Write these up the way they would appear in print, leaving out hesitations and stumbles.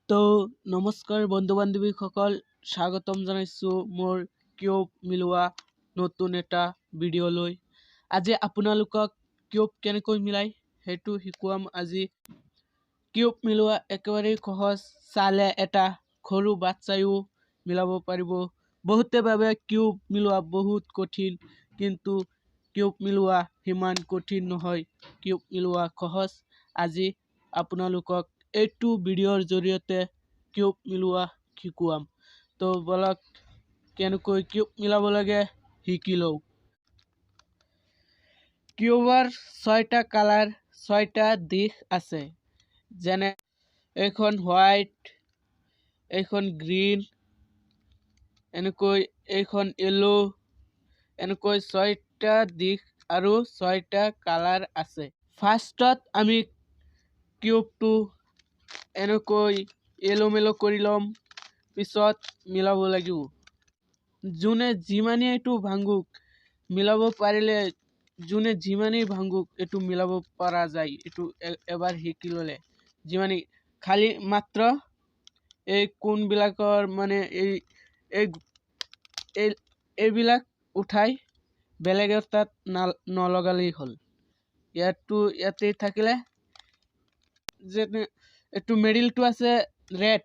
তো নমস্কাৰ বন্ধু বান্ধৱীসকল, স্বাগতম জনাইছোঁ মোৰ কিউব মিলোৱা নতুন এটা ভিডিঅ'লৈ। আজি আপোনালোকক কিউব কেনেকৈ মিলাই সেইটো শিকাম। আজি কিউব মিলোৱা একেবাৰে সহজ, চালে এটা সৰু বাচ্চায়ো মিলাব পাৰিব। বহুতে ভাবে কিউব মিলোৱা বহুত কঠিন, কিন্তু কিউব মিলোৱা সিমান কঠিন নহয়, কিউব মিলোৱা সহজ। আজি আপোনালোকক এইটো ভিডিঅ'ৰ জৰিয়তে কিউব মিলোৱা শিকাম। তো বলক কেনেকৈ কিউব মিলাব লাগে শিকি লওঁ। কিউবৰ 6টা কালাৰ, 6টা দিশ আছে, যেনে এইখন হোৱাইট, এইখন গ্ৰীণ, এনেকৈ এইখন য়েলো, এনেকৈ 6টা দিশ আৰু 6টা কালাৰ আছে। ফাৰ্ষ্টত আমি কিউবটো এনেকৈ এলোমেলো কৰি ল'ম, পিছত মিলাব লাগিব। যোনে যিমানেই এইটো ভাঙুক মিলাব পাৰিলে, যোনে যিমানেই ভাঙুক এইটো মিলাব পৰা যায়। এইটো এবাৰ শিকি ল'লে যিমানেই, খালি মাত্ৰ এই কোনবিলাকৰ মানে এইবিলাক উঠাই বেলেগৰ তাত নলগালেই হ'ল। ইয়াতে থাকিলে যেনে এইটো মিডিলটো আছে ৰেড,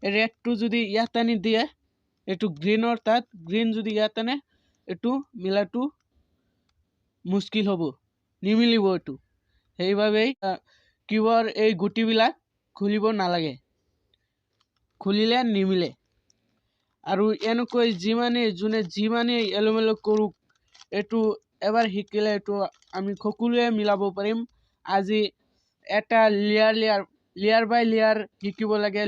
ৰেডটো যদি ইয়াত আনি দিয়ে, এইটো গ্ৰীণৰ তাত গ্ৰীণ যদি ইয়াত আনে, এইটো মিলাটো মুস্কিল হ'ব, নিমিলিব এইটো। সেইবাবেই কিউবৰ এই গুটিবিলাক খুলিব নালাগে, খুলিলে নিমিলে। আৰু এনেকৈ যোনে যিমানেই এলোমেলো কৰোঁ, এইটো এবাৰ শিকিলে এইটো আমি সকলোৱে মিলাব পাৰিম। আজি এটা লেয়াৰ বাই লেয়াৰ শিকিব লাগে।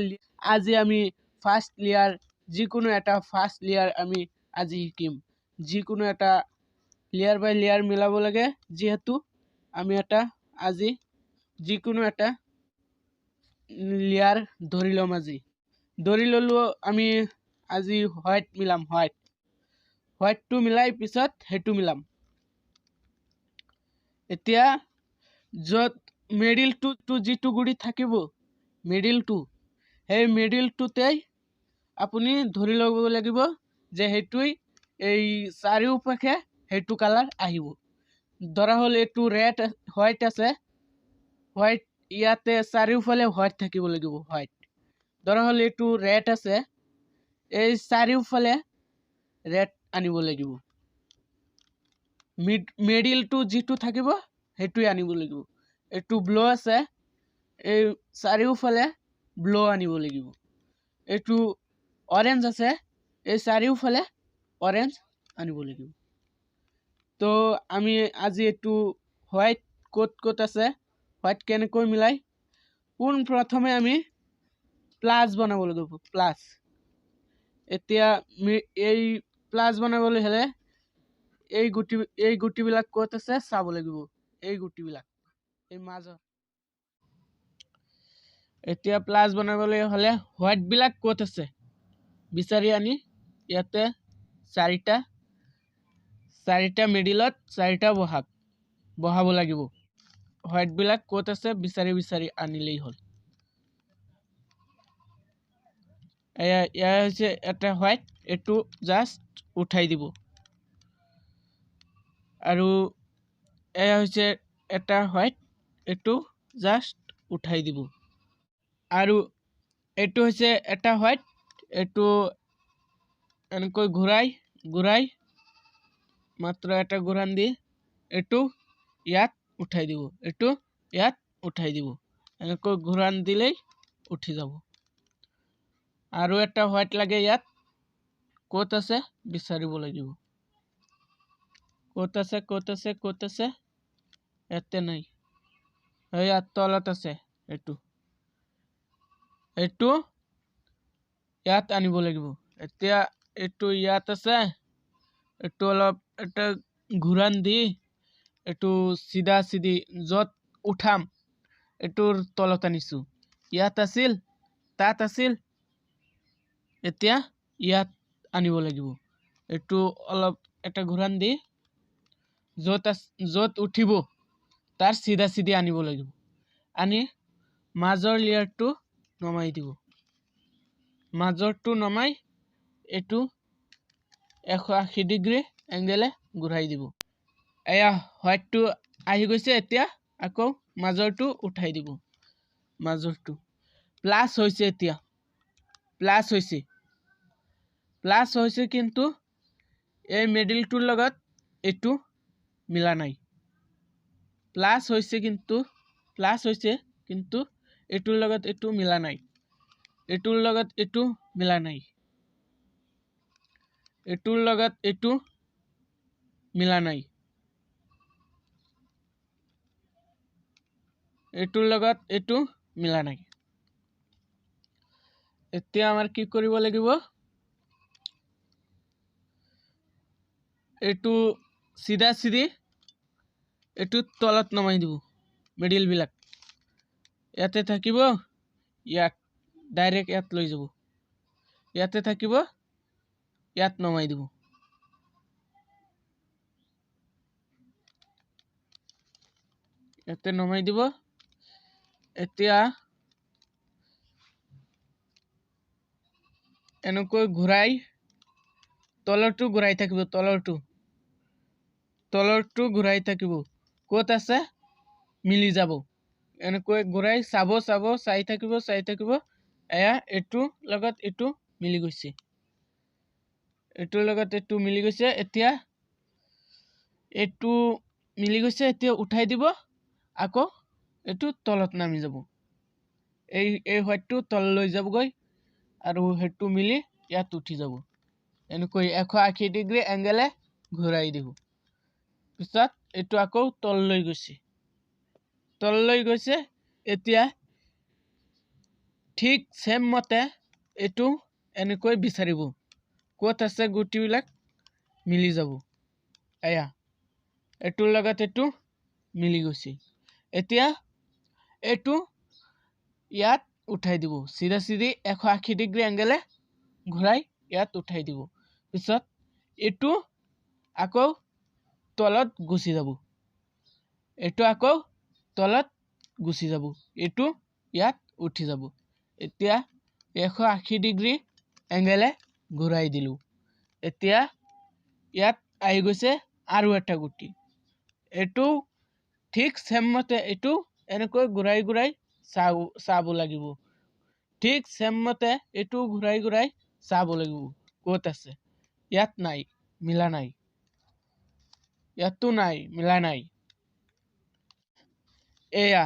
আজি আমি ফাৰ্ষ্ট লেয়াৰ, যিকোনো এটা ফাৰ্ষ্ট লেয়াৰ আমি আজি শিকিম। যিকোনো এটা লেয়াৰ বাই লেয়াৰ মিলাব লাগে, যিহেতু আমি আজি যিকোনো এটা লেয়াৰ ধৰি ল'ম। আজি ধৰি ল'লোঁ আমি আজি হোৱাইট মিলাম, হোৱাইটটো মিলাই পিছত সেইটো মিলাম। এতিয়া য'ত মিডিলটো যিটো গুড়ি থাকিব, মিডিলটো, সেই মিডিলটোতেই আপুনি ধৰি ল'ব লাগিব যে সেইটোৱেই এই চাৰিওপাশে সেইটো কালাৰ আহিব। ধৰা হ'ল এইটো ৰেড হোৱাইট আছে, হোৱাইট ইয়াতে চাৰিওফালে হোৱাইট থাকিব লাগিব। হোৱাইট ধৰা হ'ল এইটো ৰেড আছে, এই চাৰিওফালে ৰেড আনিব লাগিব। মিডিলটো যিটো থাকিব সেইটোৱে আনিব লাগিব। এইটো ব্লু আছে, এই চাৰিওফালে ব্লু আনিব লাগিব। এইটো অৰেঞ্জ আছে, এই চাৰিওফালে অৰেঞ্জ আনিব লাগিব। তো আমি আজি এইটো হোৱাইট ক'ত আছে, হোৱাইট কেনেকৈ মিলাই, পোনপ্ৰথমে আমি প্লাছ বনাব লাগিব। প্লাছ, এতিয়া এই প্লাছ বনাবলৈ হ'লে এই গুটিবিলাক ক'ত আছে চাব লাগিব। এই গুটিবিলাক এই মাজত। এতিয়া প্লাছ বনাবলৈ হ'লে হোৱাইটবিলাক ক'ত আছে বিচাৰি আনি ইয়াতে চাৰিটা মিডিলত 4টা বহাব লাগিব। হোৱাইটবিলাক ক'ত আছে বিচাৰি আনিলেই হ'ল। এয়া হৈছে এটা হোৱাইট, এইটো জাষ্ট উঠাই দিব। আৰু এয়া হৈছে এটা হোৱাইট, এইটো জাষ্ট উঠাই দিব। আৰু এইটো হৈছে এটা হোৱাইট, এইটো এনেকৈ ঘূৰাই মাত্ৰ এটা ঘূৰাণ দি এইটো ইয়াত উঠাই দিব, এইটো ইয়াত উঠাই দিব। এনেকৈ ঘূৰাণ দিলেই উঠি যাব। আৰু এটা হোৱাইট লাগে, ইয়াত ক'ত আছে বিচাৰিব লাগিব। ক'ত আছে, ইয়াতে নাই, ইয়াত তলত আছে। এইটো ইয়াত আনিব লাগিব। এতিয়া এইটো ইয়াত আছে, এইটো অলপ এটা ঘূৰাণ দি এইটো চিধা য'ত উঠাম এইটোৰ তলত আনিছোঁ। ইয়াত আছিল, তাত আছিল, এতিয়া ইয়াত আনিব লাগিব। এইটো অলপ এটা ঘূৰাণ দি য'ত উঠিব তাৰ চিধা আনিব লাগিব। আনি মাজৰ লেয়াৰটো নমাই দিব। মাজৰটো নমাই এইটো 180 ডিগ্ৰী এংগেলে ঘূৰাই দিব। এয়া হোৱাইটটো আহি গৈছে। এতিয়া আকৌ মাজৰটো উঠাই দিব। মাজৰটো প্লাছ হৈছে। এতিয়া প্লাছ হৈছে কিন্তু এই মিডিলটোৰ লগত এইটো মিলা নাই। প্লাছ হৈছে কিন্তু এইটোৰ লগত এইটো মিলা নাই। এইটোৰ লগত এইটো মিলা নাই। এইটোৰ লগত এইটো মিলা নাই। এইটোৰ লগত এইটো মিলা নাই। এতিয়া আমাৰ কি কৰিব লাগিব? এইটো চিধা চিধি এইটো তলত নমাই দিব। মিডিল বিলাক ইয়াতে থাকিব। ইয়াত ডাইৰেক্ট ইয়াত লৈ যাব। ইয়াতে থাকিব, ইয়াত নমাই দিব। ইয়াতে নমাই দিব। এতিয়া এনেকৈ ঘূৰাই তলৰটো ঘূৰাই থাকিব। তলৰটো ঘূৰাই থাকিব। ক'ত আছে মিলি যাব। এনেকৈ ঘূৰাই চাই থাকিব। এয়া এইটোৰ লগত এইটো মিলি গৈছে। এইটোৰ লগত এইটো মিলি গৈছে। এতিয়া এইটো মিলি গৈছে। এতিয়া উঠাই দিব। আকৌ এইটো তলত নামি যাব। এই হোৱাইটটো তললৈ যাবগৈ আৰু সেইটো মিলি ইয়াত উঠি যাব। এনেকৈ 180 ডিগ্ৰী এংগেলে ঘূৰাই দিব। পিছত এইটো আকৌ তললৈ গৈছে। এতিয়া ঠিক সেম মতে এইটো এনেকৈ বিচাৰিব। ক'ত আছে গুটিবিলাক মিলি যাব। এয়া এইটোৰ লগত এইটো মিলি গৈছে। এতিয়া এইটো ইয়াত উঠাই দিব। চিধা চিধি 180 ডিগ্ৰী এংগেলে ঘূৰাই ইয়াত উঠাই দিব। পিছত এইটো আকৌ তলত গুচি যাব। এইটো আকৌ তলত গুচি যাব। এইটো ইয়াত উঠি যাব। এতিয়া 180 ডিগ্ৰী এংগেলে ঘূৰাই দিলো। এতিয়া ইয়াত আহি গৈছে আৰু এটা গুটি। এইটো ঠিক সেম মতে এইটো এনেকৈ ঘূৰাই চাব লাগিব। ঠিক সেম মতে এইটো ঘূৰাই চাব লাগিব। ক'ত আছে? ইয়াত নাই, মিলা নাই। ইয়াতো নাই, মিলা নাই। এয়া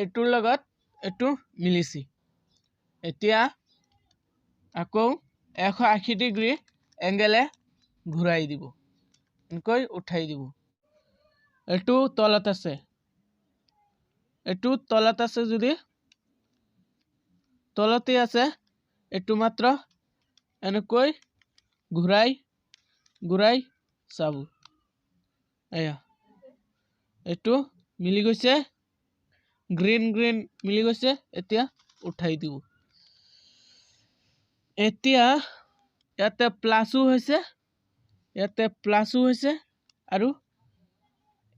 এইটোৰ লগত এইটো মিলিছে। এতিয়া আকৌ 180 ডিগ্ৰী এংগেলে ঘূৰাই দিব। এনেকৈ উঠাই দিব। এইটো তলত আছে। যদি তলতে আছে, এইটো মাত্ৰ এনেকৈ ঘূৰাই চাব। এয়া এইটো মিলি গৈছে। গ্ৰীণ মিলি গৈছে। এতিয়া উঠাই দিব। এতিয়া ইয়াতে প্লাছো হৈছে আৰু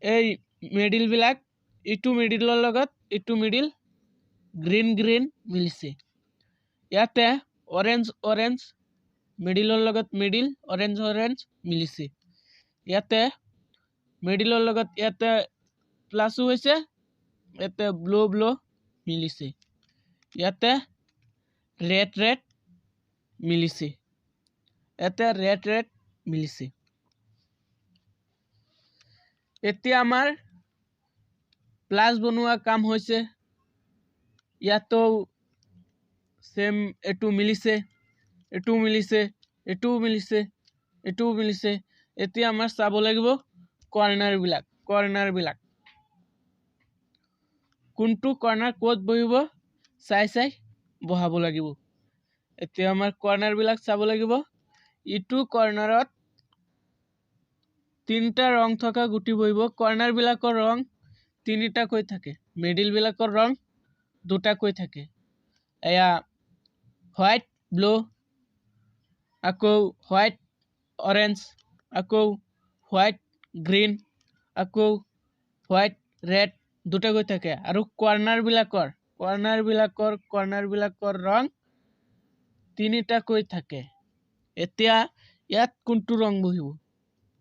এই মিডিল বিলাক ইটো মিডিলৰ লগত ইটো মিডিল গ্ৰীণ মিলিছে। ইয়াতে অৰেঞ্জ মিডিলৰ লগত মিডিল অৰেঞ্জ মিলিছে। ইয়াতে মিডিলৰ লগত ইয়াতে প্লাছো হৈছে। ইয়াতে ব্লু মিলিছে। ইয়াতে ৰেড মিলিছে। ইয়াতে ৰেড মিলিছে। এতিয়া আমাৰ প্লাস বনোৱা কাম হৈছে। ইয়াতো সেম এইটো মিলিছে। এতিয়া আমাৰ চাব লাগিব কৰ্নাৰ বিলাক। কোনটো কৰ্নাৰ ক'ত বহিব চাই বহাব লাগিব। এতিয়া আমাৰ কৰ্নাৰ বিলাক চাব লাগিব। ইটো কৰ্নাৰত 3টা ৰং থকা গুটি বহিব। কৰ্নাৰ বিলাকৰ ৰং 3টাকৈ থাকে। মিডিল বিলাকৰ ৰং 2টাকৈ থাকে। এয়া হোৱাইট ব্লু, আকৌ হোৱাইট অৰেঞ্জ, আকৌ হোৱাইট গ্ৰীণ, আকৌ হোৱাইট ৰেড 2টাকৈ থাকে। আৰু কৰ্নাৰ বিলাকৰ ৰং তিনিটাকৈ থাকে। এতিয়া ইয়াত কোনটো ৰং বহিব,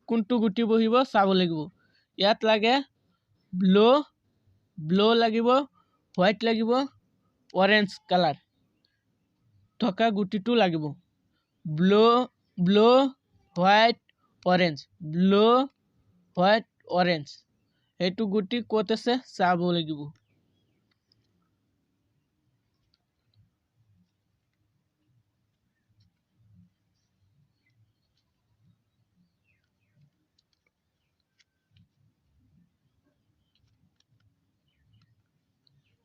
কোনটো গুটি বহিব চাব লাগিব। ইয়াত লাগে ব্লু লাগিব, হোৱাইট লাগিব, অৰেঞ্জ কালাৰ থকা গুটিটো লাগিব। Blue white orange, blue white orange, এইটো গুটি ক'ত আছে চাব লাগিব।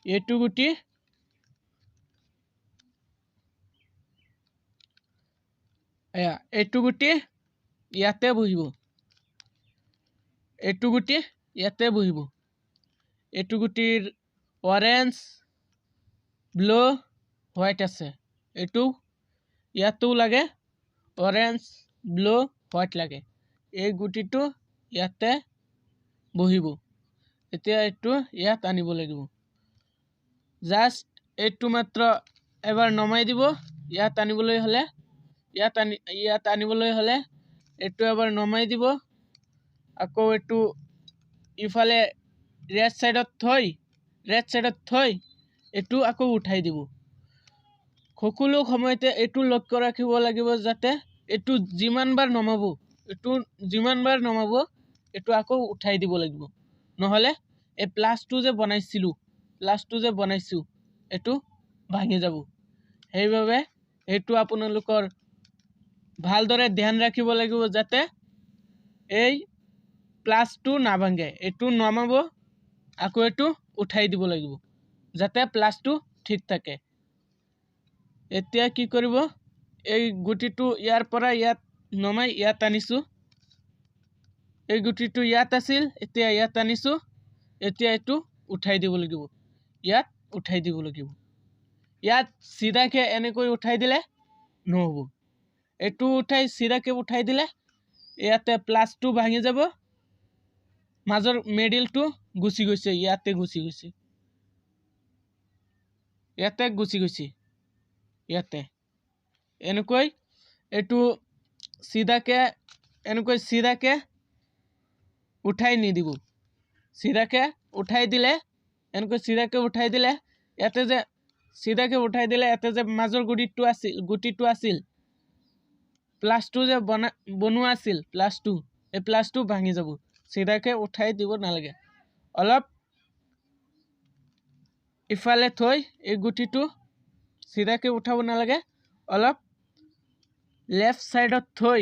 এইটো গুটি এইটো গুটি ইয়াতে বহিব, এইটো গুটি ইয়াতে বহিব। এইটো গুটিৰ অৰেঞ্জ ব্লু হোৱাইট আছে, এইটো ইয়াতো লাগে অৰেঞ্জ ব্লু হোৱাইট লাগে। এই গুটিটো ইয়াতে বহিব। এতিয়া এইটো ইয়াত আনিব লাগিব। জাষ্ট এইটো মাত্ৰ এবাৰ নমাই দিব। ইয়াত আনিবলৈ হ'লে এইটো এবাৰ নমাই দিব। আকৌ এইটো ইফালে ৰেড সাইডত থৈ এইটো আকৌ উঠাই দিব। সকলো সময়তে এইটো লক্ষ্য ৰাখিব লাগিব যাতে এইটো যিমানবাৰ নমাব এইটো আকৌ উঠাই দিব লাগিব। নহ'লে এই প্লাছটো যে বনাইছো এইটো ভাঙি যাব। সেইবাবে এইটো আপোনালোকৰ ভালদৰে ধ্যান ৰাখিব লাগিব যাতে এই প্লাছটো নাভাঙে। এইটো নমাব আকৌ এইটো উঠাই দিব লাগিব যাতে প্লাছটো ঠিক থাকে। এতিয়া কি কৰিব, এই গুটিটো ইয়াৰ পৰা ইয়াত নমাই ইয়াত আনিছো। এই গুটিটো ইয়াত আছিল, এতিয়া ইয়াত আনিছো। এতিয়া এইটো উঠাই দিব লাগিব। ইয়াত উঠাই দিব লাগিব। ইয়াত চিধাকে এনেকৈ উঠাই দিলে নহ'ব। এইটো চিধাকে উঠাই দিলে ইয়াতে প্লাছটো ভাঙি যাব। মাজৰ মিডিলটো গুচি গৈছে, ইয়াতে গুচি গৈছে। এনেকৈ এইটো চিধাকে উঠাই নিদিব। চিধাকে উঠাই দিলে ইয়াতে যে মাজৰ গুটিটো আছিল প্লাছটো যে বনোৱা আছিল, এই প্লাছটো ভাঙি যাব। চিধাকে উঠাই দিব নালাগে। অলপ ইফালে থৈ এই গুটিটো চিধাকে উঠাব নালাগে। অলপ লেফ্ট সাইডত থৈ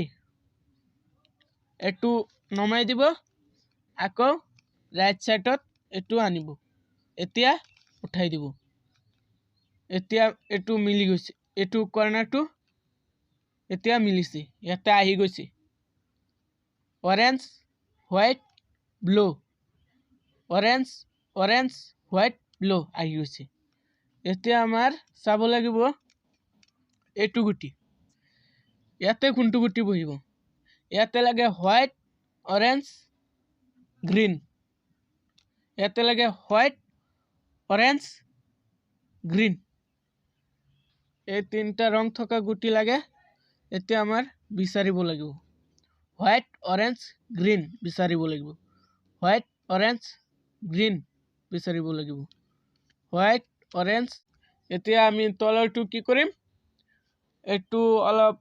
এইটো নমাই দিব। আকৌ ৰাইট সাইডত এইটো আনিব। এতিয়া উঠাই দিব। এতিয়া এইটো মিলি গৈছে, এইটো কৰ্নাৰটো এতিয়া মিলিছে। ইয়াতে আহি গৈছে orange white blue, orange white blue আহি গৈছে। এতিয়া আমাৰ চাব লাগিব এইটো গুটি ইয়াতে কোনটো গুটি বহিব। ইয়াতে লাগে হোৱাইট অৰেঞ্জ গ্ৰীণ, ইয়াতে লাগে হোৱাইট অৰেঞ্জ গ্ৰীণ, এই তিনিটা ৰং থকা গুটি লাগে। এতিয়া আমাৰ বিচাৰিব লাগিব হোৱাইট অৰেঞ্জ গ্ৰীণ বিচাৰিব লাগিব। হোৱাইট অৰেঞ্জ গ্ৰীণ বিচাৰিব লাগিব। White orange. এতিয়া আমি তলৰটো কি কৰিম, এইটো অলপ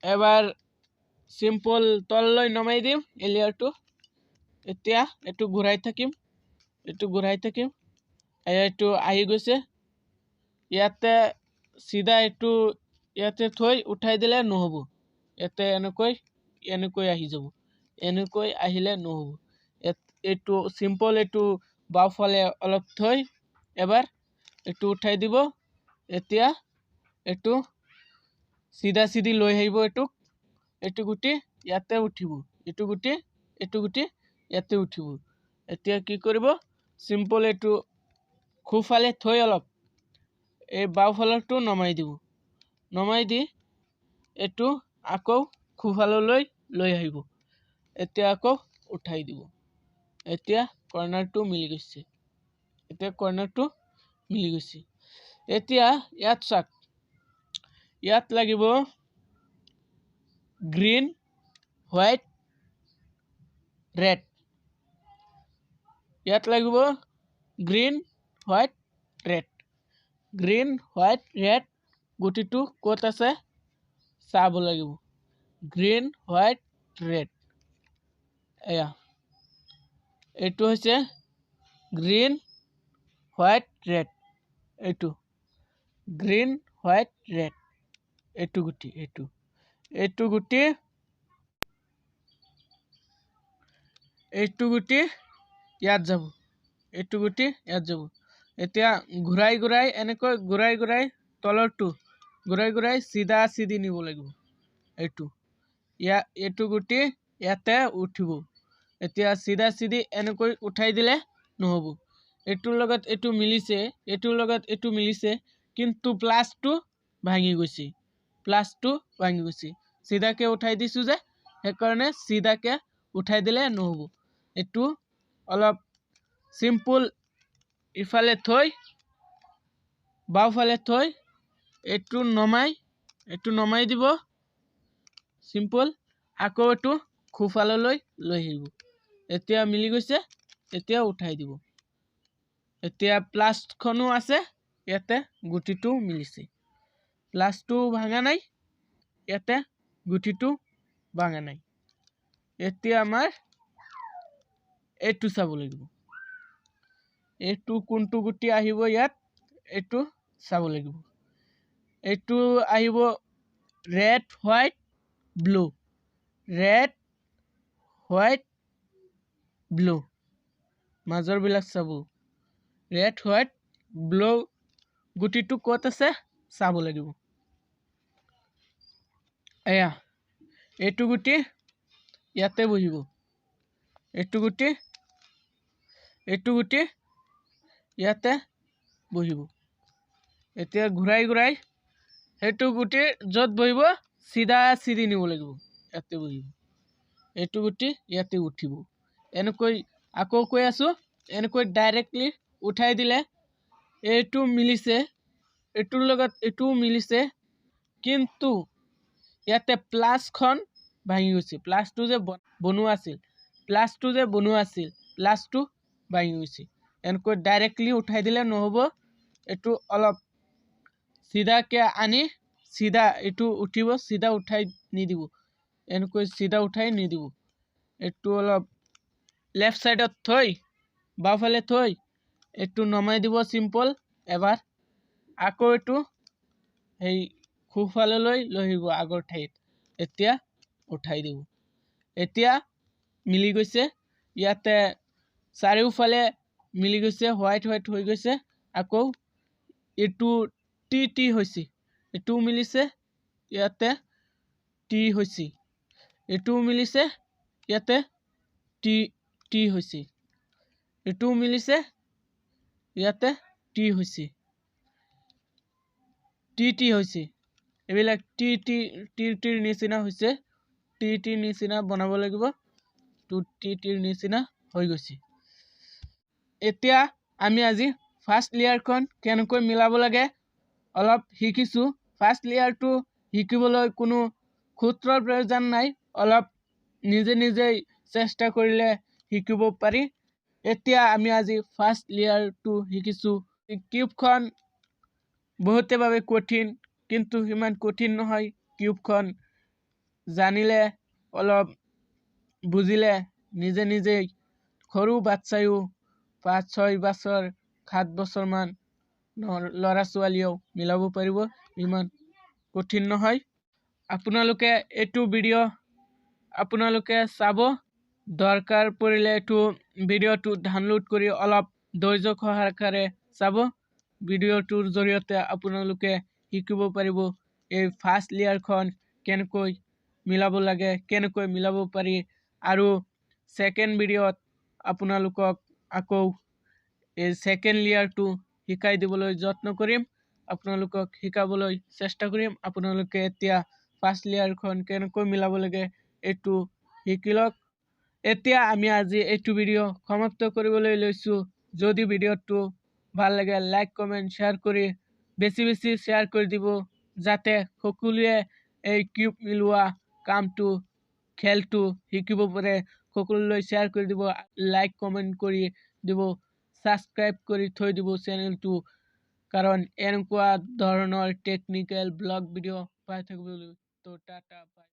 এবাৰ সিম্পল তললৈ নমাই দিম এই লেয়াৰটো। এতিয়া এইটো ঘূৰাই থাকিম, এইটো আহি গৈছে। ইয়াতে চিধা এইটো ইয়াতে থৈ উঠাই দিলে নহ'ব। ইয়াতে এনেকৈ আহি যাব। এনেকৈ আহিলে নহ'ব। এইটো সিম্পল, এইটো বাওঁফালে অলপ থৈ এবাৰ এইটো উঠাই দিব। এতিয়া এইটো চিধি লৈ আহিব। এইটো গুটি ইয়াতে উঠিব, এইটো গুটি ইয়াতে উঠিব। এতিয়া কি কৰিব, সিম্পল এইটো সোঁফালে থৈ অলপ এই বাওঁফালৰটো নমাই দিব। নমাই দি এইটো আকৌ সোঁফাললৈ লৈ আহিব। এতিয়া আকৌ উঠাই দিব। এতিয়া কৰ্নাৰটো মিলি গৈছে। এতিয়া ইয়াত চাওক ইয়াত লাগিব গ্ৰীণ হোৱাইট ৰেড ইয়াত লাগিব green white red green white red গুটিটো ক'ত আছে চাব লাগিব গ্ৰীণ হোৱাইট ৰেড এয়া এইটো হৈছে গ্ৰীণ হোৱাইট ৰেড এইটো গ্ৰীণ হোৱাইট ৰেড এইটো গুটি এইটো গুটি ইয়াত যাব এইটো গুটি ইয়াত যাব এতিয়া ঘূৰাই এনেকৈ ঘূৰাই তলৰটো ঘূৰাই চিধা চিধি নিব লাগিব এইটো গুটি ইয়াতে উঠিব এতিয়া চিধা চিধি এনেকৈ উঠাই দিলে নহব এইটোৰ লগত এইটো মিলিছে কিন্তু প্লাসটো ভাঙি গৈছে চিধাকে উঠাই দিছো যে সেইকাৰণে চিধাকে উঠাই দিলে নহব এইটো অলপ সিম্পল ইফালে থৈ বাওফালে থৈ এইটো নমাই দিব সিম্পল আকৌ এইটো খুফাললৈ লৈ আহিব এতিয়া মিলি গৈছে এতিয়া উঠাই দিব এতিয়া প্লাসখনো আছে ইয়াতে গুটিটো মিলিছে প্লাসটো ভাঙা নাই ইয়াতে গুটিটো ভাঙা নাই এতিয়া আমাৰ এইটো চাব লাগিব এইটো কোনটো গুটি আহিব ইয়াত এইটো চাব লাগিব এইটো আহিব ৰেড হোৱাইট ব্লু মাজৰ বিলাক চাব ৰেড হোৱাইট ব্লু গুটিটো ক'ত আছে চাব লাগিব এয়া এইটো গুটি ইয়াতে বহিব এইটো গুটি ইয়াতে বহিব এতিয়া ঘূৰাই এইটো গুটি য'ত বহিব চিধা চিধি নিব লাগিব ইয়াতে বহিব এইটো গুটি ইয়াতে উঠিব এনেকৈ আকৌ কৈ আছো এনেকৈ ডাইৰেক্টলি উঠাই দিলে এইটো মিলিছে এইটোৰ লগত এইটো মিলিছে কিন্তু ইয়াতে প্লাসখন ভাঙি গৈছে প্লাসটো যে বনোৱা আছিল প্লাসটো ভাঙি গৈছে এনেকৈ ডাইৰেক্টলি উঠাই দিলে নহব এইটো অলপ চিধাকে আনি চিধা এইটো উঠিব চিধা উঠাই নিদিব এনেকৈ চিধা উঠাই নিদিব এইটো অলপ লেফট সাইডত থৈ বাওফালে থৈ এইটো নমাই দিব সিম্পল এবাৰ আকৌ এইটো এই খুফাললৈ লৈ আহিব আগৰ ঠাইত এতিয়া উঠাই দিব এতিয়া মিলি গৈছে ইয়াতে চাৰিওফালে মিলি গৈছে হোৱাইট হৈ গৈছে আকৌ এইটো টি হৈছে এইটো মিলিছে ইয়াতে টি হৈছে এইটো মিলিছে ইয়াতে টি হৈছে এইটো মিলিছে ইয়াতে টি হৈছে টি হৈছে এইবিলাক টিৰ নিচিনা হৈছে টিৰ নিচিনা বনাব লাগিব টিৰ নিচিনা হৈ গৈছে এতিয়া আমি আজি ফাৰ্স্ট লেয়াৰখন কেনেকৈ মিলাব লাগে অলপ শিকিছো ফাৰ্স্ট লেয়াৰটো শিকিবলৈ কোনো সূত্ৰৰ প্ৰয়োজন নাই অলপ নিজে চেষ্টা কৰিলে শিকিব পাৰি এতিয়া আমি আজি ফাৰ্স্ট লেয়াৰটো শিকিছো কিউবখন বহুতে ভাবে কঠিন কিন্তু ইমান কঠিন নহয় কিউবখন জানিলে অলপ বুজিলে নিজে সৰু বাচ্চায়ো 5-6 বছৰ 7 বছৰ মান ল'ৰা ছোৱালীও মিলাব পাৰিব ইমান কঠিন নহয় আপোনালোকে এইটো ভিডিঅ আপোনালোকে চাব দৰকাৰ পৰিলে এইটো ভিডিঅটো ডাউনলোড কৰি অলপ ধৈৰ্য সহকাৰে চাব ভিডিঅটোৰ জৰিয়তে আপোনালোকে শিকিব পাৰিব এই ফাৰ্স্ট লেয়াৰখন কেনেকৈ মিলাব লাগে কেনেকৈ মিলাব পাৰি আৰু সেকেন্ড ভিডিঅত আপোনালোকক আকৌ এই সেকেন্ড লেয়াৰটো শিকাই দিবলৈ যত্ন কৰিম আপোনালোকক শিকাবলৈ চেষ্টা কৰিম আপোনালোকে এতিয়া ফাৰ্স্ট লেয়াৰখন কেনেকৈ মিলাব লাগে এইটো শিকিলক এতিয়া আমি আজি এইটো ভিডিঅ সমাপ্ত কৰিবলৈ লৈছো যদি ভিডিঅটো ভাল লাগে লাইক কমেন্ট শেয়াৰ কৰি বেছি শ্বেয়াৰ কৰি দিব যাতে সকলোৱে এই কিউব মিলোৱা কামটো খেলটো শিকিব পাৰে। সকলোলৈ শ্বেয়াৰ কৰি দিব, লাইক কমেণ্ট কৰি দিব, ছাবস্ক্ৰাইব কৰি থৈ দিব চেনেলটো, কাৰণ এনেকুৱা ধৰণৰ টেকনিকেল ব্লগ ভিডিঅ' পাই থাকিবলৈ। তো টাটা বাই।